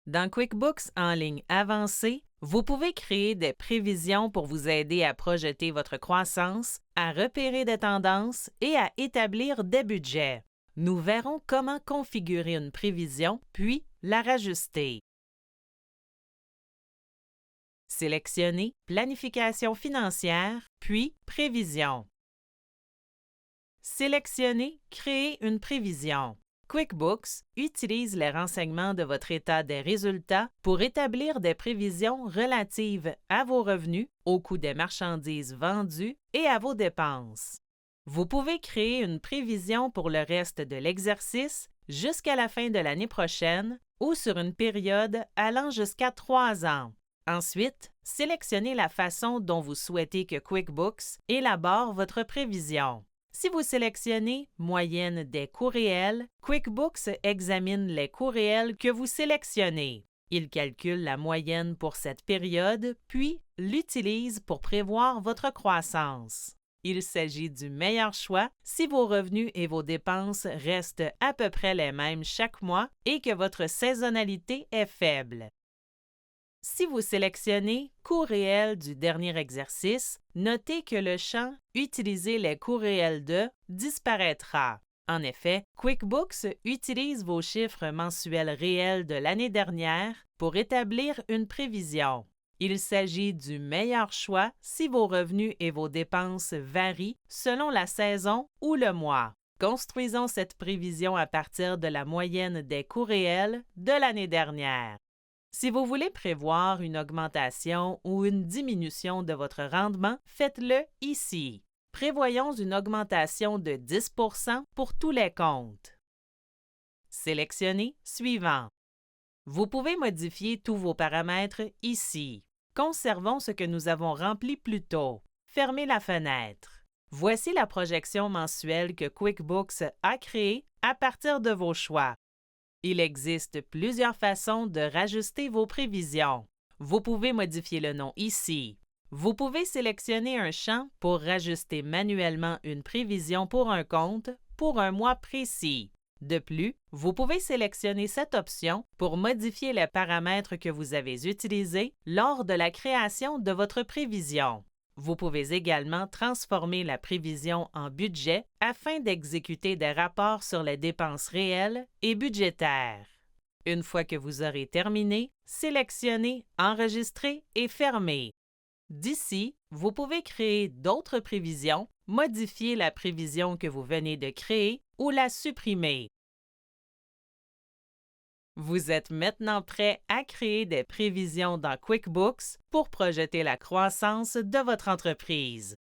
Dans QuickBooks en ligne avancée, vous pouvez créer des prévisions pour vous aider à projeter votre croissance, à repérer des tendances et à établir des budgets. Nous verrons comment configurer une prévision, puis la rajuster. Sélectionnez Planification financière, puis Prévision. Sélectionnez Créer une prévision. QuickBooks utilise les renseignements de votre état des résultats pour établir des prévisions relatives à vos revenus, au coût des marchandises vendues et à vos dépenses. Vous pouvez créer une prévision pour le reste de l'exercice jusqu'à la fin de l'année prochaine ou sur une période allant jusqu'à 3 ans. Ensuite, sélectionnez la façon dont vous souhaitez que QuickBooks élabore votre prévision. Si vous sélectionnez Moyenne des coûts réels, QuickBooks examine les coûts réels que vous sélectionnez. Il calcule la moyenne pour cette période, puis l'utilise pour prévoir votre croissance. Il s'agit du meilleur choix si vos revenus et vos dépenses restent à peu près les mêmes chaque mois et que votre saisonnalité est faible. Si vous sélectionnez Coûts réels du dernier exercice, notez que le champ « Utiliser les coûts réels de » disparaîtra. En effet, QuickBooks utilise vos chiffres mensuels réels de l'année dernière pour établir une prévision. Il s'agit du meilleur choix si vos revenus et vos dépenses varient selon la saison ou le mois. Construisons cette prévision à partir de la moyenne des coûts réels de l'année dernière. Si vous voulez prévoir une augmentation ou une diminution de votre rendement, faites-le ici. Prévoyons une augmentation de 10 % pour tous les comptes. Sélectionnez Suivant. Vous pouvez modifier tous vos paramètres ici. Conservons ce que nous avons rempli plus tôt. Fermez la fenêtre. Voici la projection mensuelle que QuickBooks a créée à partir de vos choix. Il existe plusieurs façons de rajuster vos prévisions. Vous pouvez modifier le nom ici. Vous pouvez sélectionner un champ pour rajuster manuellement une prévision pour un compte pour un mois précis. De plus, vous pouvez sélectionner cette option pour modifier les paramètres que vous avez utilisés lors de la création de votre prévision. Vous pouvez également transformer la prévision en budget afin d'exécuter des rapports sur les dépenses réelles et budgétaires. Une fois que vous aurez terminé, sélectionnez Enregistrer et fermer. D'ici, vous pouvez créer d'autres prévisions, modifier la prévision que vous venez de créer ou la supprimer. Vous êtes maintenant prêt à créer des prévisions dans QuickBooks pour projeter la croissance de votre entreprise.